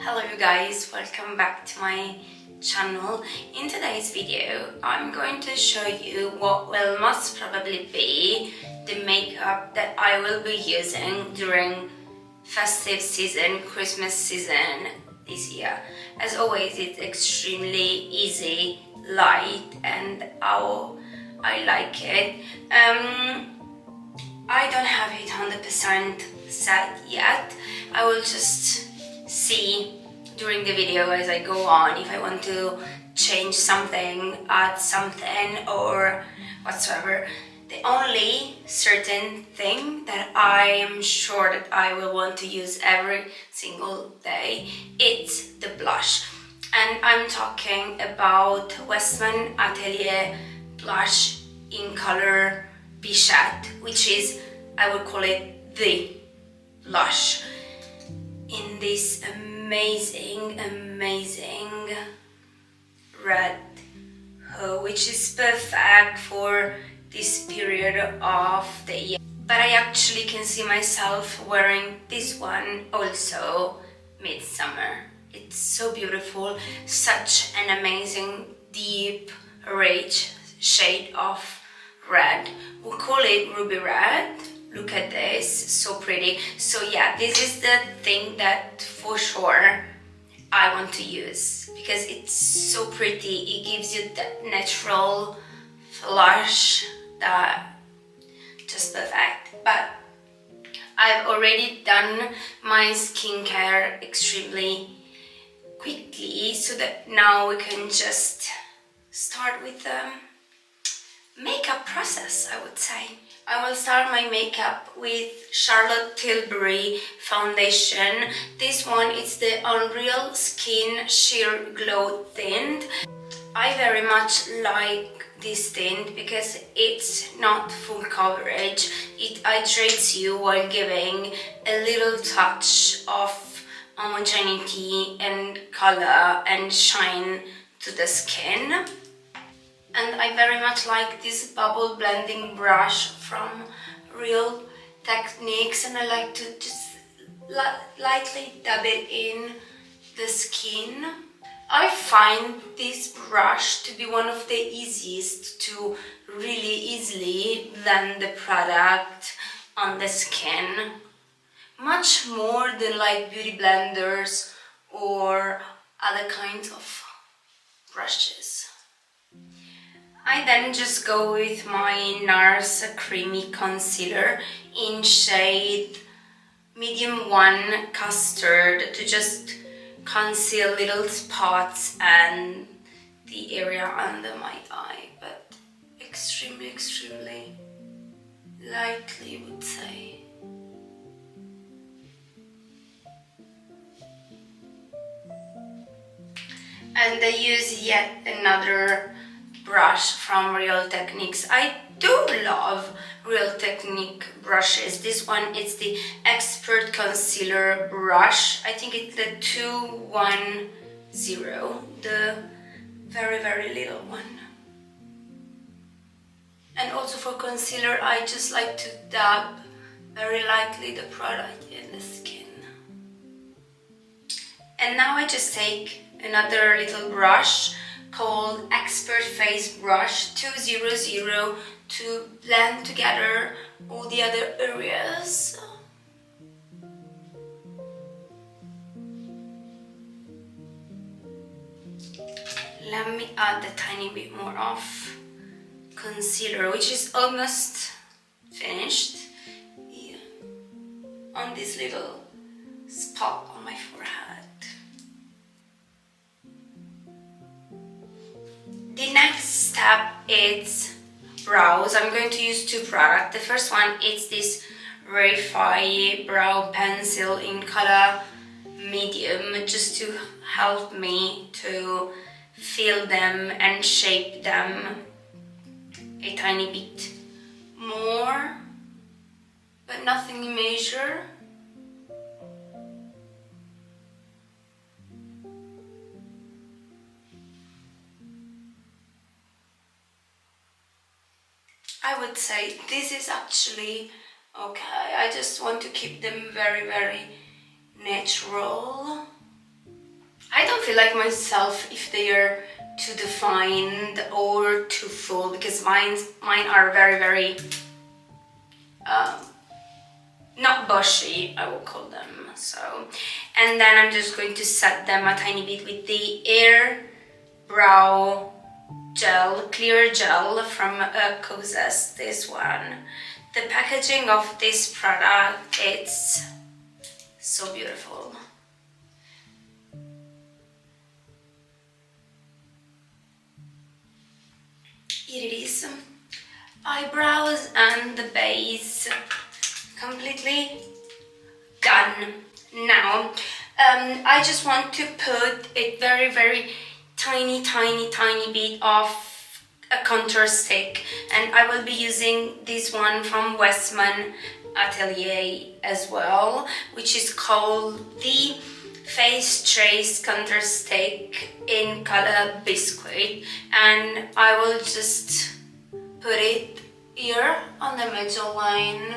Hello you guys, welcome back to my channel. In today's video I'm going to show you what will most probably be the makeup that I will be using during festive season, Christmas season this year. As always, it's extremely easy, light, and how I like it. I don't have it 100% set yet. I will just see during the video as I go on if I want to change something, add something, or whatsoever. The only certain thing that I am sure that I will want to use every single day, it's the blush. And I'm talking about Westman Atelier blush in color Bichette, which is, I would call it the blush in this amazing red, which is perfect for this period of the year. But I actually can see myself wearing this one also midsummer. It's so beautiful, such an amazing deep rich shade of red. We'll call it ruby red. Look at this, so pretty. So yeah, this is the thing that for sure I want to use because it's so pretty. It gives you that natural flush that just perfect. But I've already done my skincare extremely quickly, so that now we can just start with the makeup process, I would say. I will start my makeup with Charlotte Tilbury foundation. This one is the Unreal Skin Sheer Glow tint. I very much like this tint because it's not full coverage. It hydrates you while giving a little touch of homogeneity and color and shine to the skin. And I very much like this bubble blending brush from Real Techniques, and I like to just lightly dab it in the skin. I find this brush to be one of the easiest to really easily blend the product on the skin, much more than like beauty blenders or other kinds of brushes. I then just go with my NARS Creamy Concealer in shade medium 1 custard to just conceal little spots and the area under my eye, but extremely lightly, would say. And I use yet another brush from Real Techniques. I do love Real Technique brushes. This one is the Expert Concealer brush. I think it's the 210, the very little one. And also for concealer, I just like to dab very lightly the product in the skin. And now I just take another little brush called Expert Face Brush 200 to blend together all the other areas. Let me add a tiny bit more of concealer, which is almost finished, here, on this little spot on my forehead. The next step is brows. I'm going to use two products. The first one is this Verify brow pencil in color medium, just to help me to fill them and shape them a tiny bit more, but nothing major. I would say this is actually okay. I just want to keep them very natural. I don't feel like myself if they are too defined or too full, because mine are very not bushy, I will call them. So, and then I'm just going to set them a tiny bit with the Air Brow Gel, clear gel from Kosas, this one. The packaging of this product, it's so beautiful. Here it is. Eyebrows and the base completely done. Now, I just want to put a very tiny bit of a contour stick, and I will be using this one from Westman Atelier as well, which is called the Face Trace Contour Stick in color Biscuit, and I will just put it here on the middle line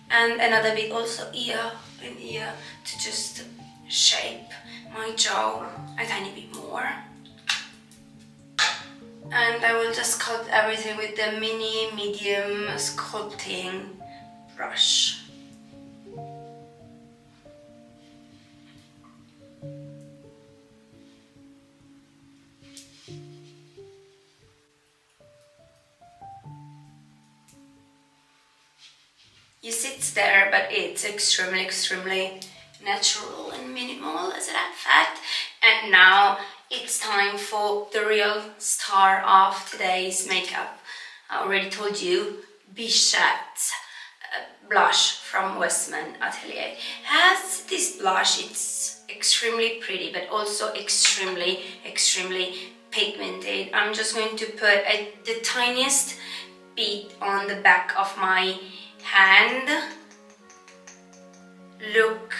and another bit also here and here to just shape my jaw a tiny bit more. And I will just sculpt everything with the medium sculpting brush. You see it's there, but it's extremely natural and minimal as a matter of fact. And now it's time for the real star of today's makeup. I already told you, Bichette blush from Westman Atelier. Has this blush, it's extremely pretty, but also extremely pigmented. I'm just going to put the tiniest bit on the back of my hand. Look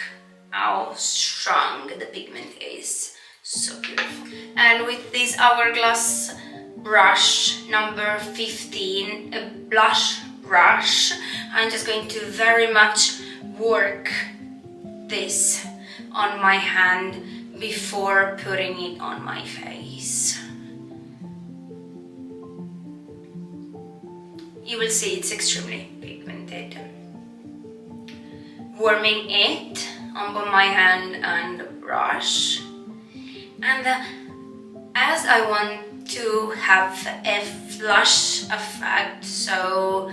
how strong the pigment is, so beautiful. And with this Hourglass brush number 15, a blush brush, I'm just going to very much work this on my hand before putting it on my face. You will see it's extremely pigmented. Warming it on both my hand and the brush. And as I want to have a flush effect, so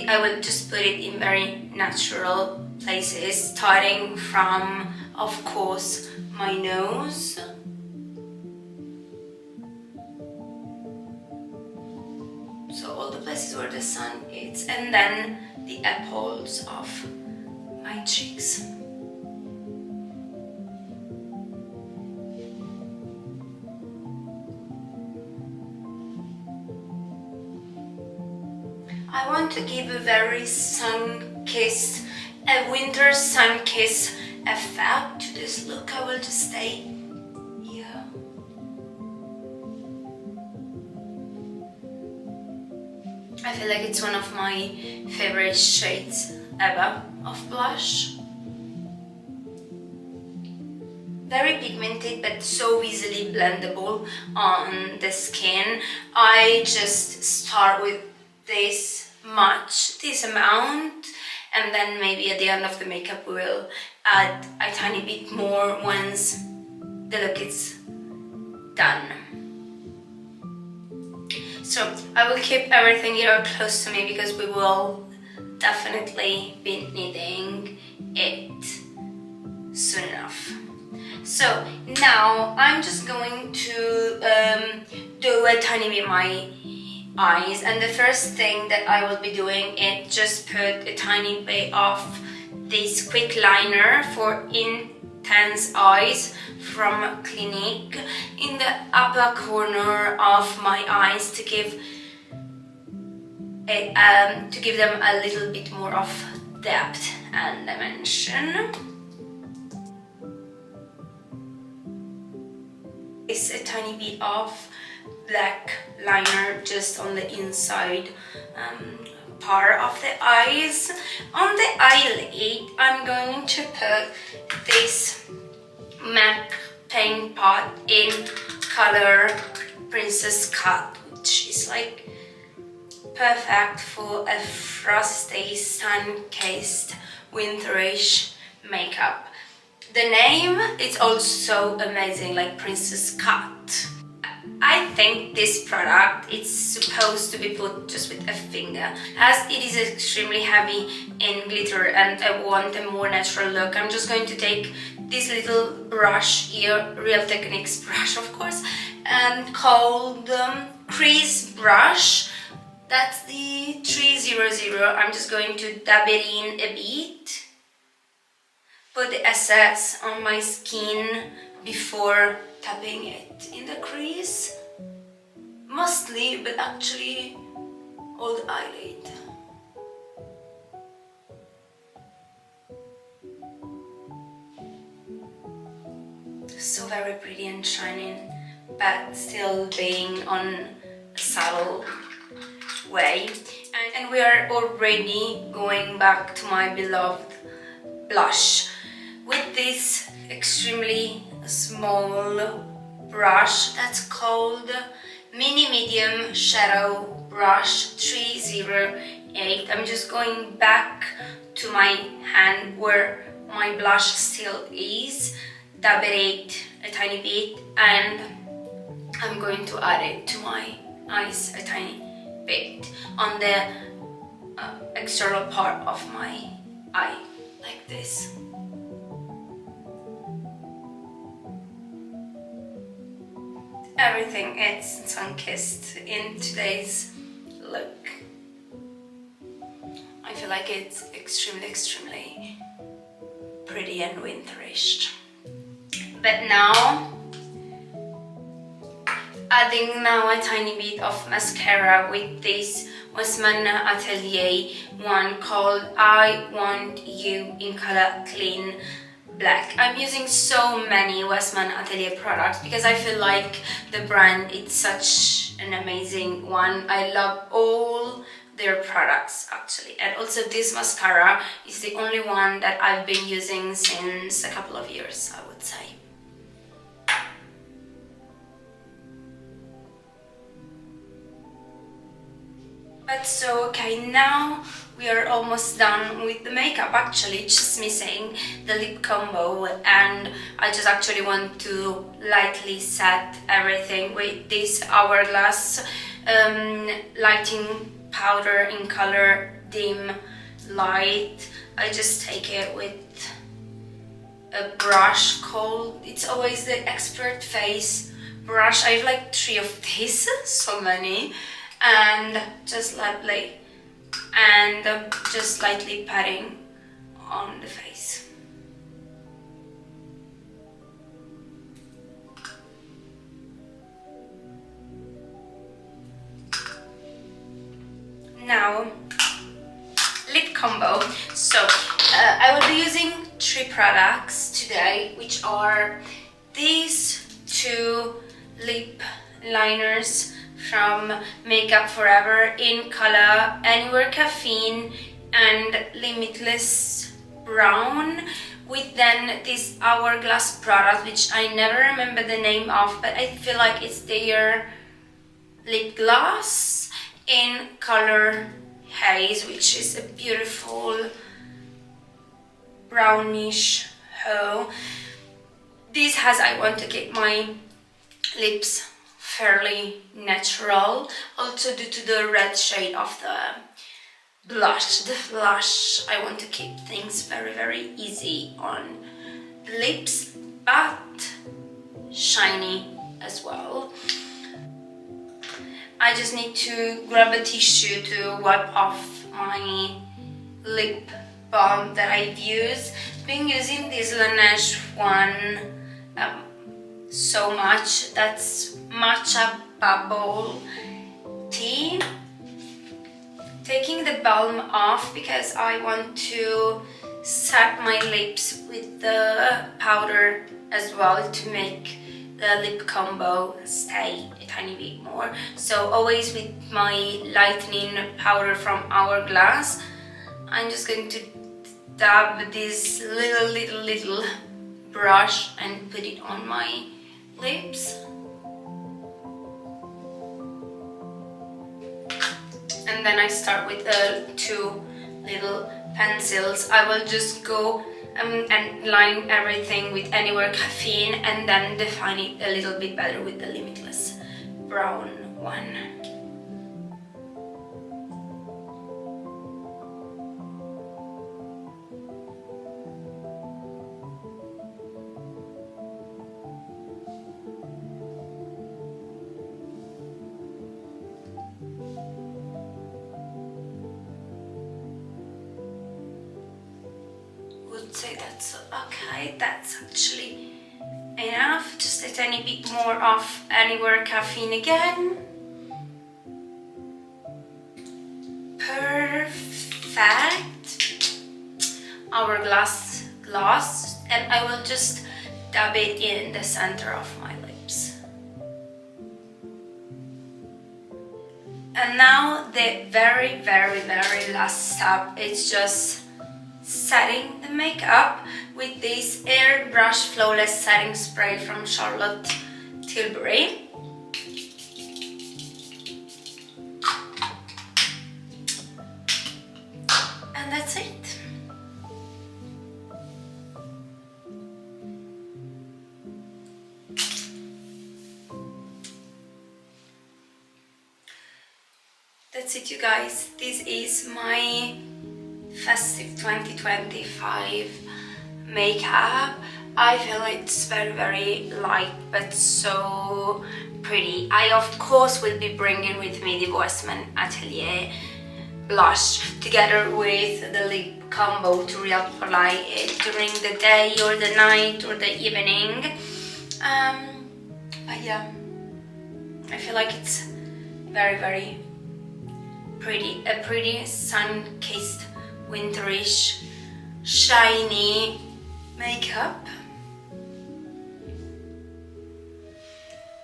I will just put it in very natural places, starting from, of course, my nose. So all the places where the sun hits, and then the apples of my cheeks. I want to give a very sun-kissed, a winter sun-kiss effect to this look. I will just stay here. I feel like it's one of my favorite shades ever of blush. Very pigmented, but so easily blendable on the skin. I just start with this amount, and then maybe at the end of the makeup we will add a tiny bit more once the look is done. So I will keep everything here close to me because we will definitely be needing it soon enough. So now I'm just going to do a tiny bit my eyes, and the first thing that I will be doing is just put a tiny bit of this quick liner for intense eyes from Clinique in the upper corner of my eyes to give them a little bit more of depth and dimension. It's a tiny bit of black liner just on the inside part of the eyes. On the eyelid, I'm going to put this MAC paint pot in color Princess Cut, which is like perfect for a frosty, sun-kissed, winterish makeup. The name is also amazing, like Princess Cut. I think this product is supposed to be put just with a finger, as it is extremely heavy in glitter and I want a more natural look. I'm just going to take this little brush here, Real Techniques brush of course, and called Crease Brush. That's the 300. I'm just going to dab it in a bit, put the excess on my skin before tapping it in the crease, mostly, but actually all the eyelid. So very pretty and shining, but still being on a subtle way. And we are already going back to my beloved blush with this extremely small brush that's called Mini Medium Shadow Brush 308. I'm just going back to my hand where my blush still is, dab it a tiny bit, and I'm going to add it to my eyes a tiny bit on the external part of my eye, like this. Everything is sun-kissed in today's look. I feel like it's extremely pretty and winterish. But now, adding now a tiny bit of mascara with this Westman Atelier one called I Want You in color Clean Black. I'm using so many Westman Atelier products because I feel like the brand is such an amazing one. I love all their products actually, and also this mascara is the only one that I've been using since a couple of years, I would say. But so okay, now we are almost done with the makeup. Actually, it's just missing the lip combo, and I just actually want to lightly set everything with this Hourglass lighting powder in color Dim Light. I just take it with a brush called, it's always the Expert Face brush. I have like 3 of these, so many, and just lightly patting on the face. Now, lip combo. So I will be using 3 products today, which are these 2 lip liners from Makeup Forever in color Anywhere Caffeine and Limitless Brown, with then this Hourglass product which I never remember the name of, but I feel like it's their lip gloss in color Haze, which is a beautiful brownish hue. This has, I want to keep my lips fairly natural, also due to the red shade of the blush. The blush, I want to keep things very easy on the lips, but shiny as well. I just need to grab a tissue to wipe off my lip balm that I've used. Been using this Laneige one so much. That's matcha bubble tea. Taking the balm off because I want to set my lips with the powder as well to make the lip combo stay a tiny bit more. So always with my lightening powder from Hourglass, I'm just going to dab this little brush and put it on my lips. And then I start with the two little pencils. I will just go and line everything with Anywhere Caffeine and then define it a little bit better with the Limitless brown one. Would say that's okay, that's actually enough. Just a tiny bit more of Anywhere Caffeine again. Perfect. Hourglass gloss, and I will just dab it in the center of my lips. And now the very last step is just setting the makeup with this Airbrush Flawless Setting Spray from Charlotte Tilbury. And that's it. That's it, you guys. This is my festive 2025 makeup. I feel it's very light but so pretty. I of course will be bringing with me the Westman Atelier blush together with the lip combo to reapply it during the day or the night or the evening. But yeah, I feel like it's very pretty, a pretty sun-kissed winterish shiny makeup.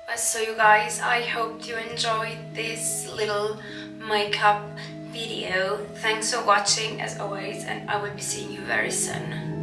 But so you guys, I hope you enjoyed this little makeup video. Thanks for watching as always, and I will be seeing you very soon.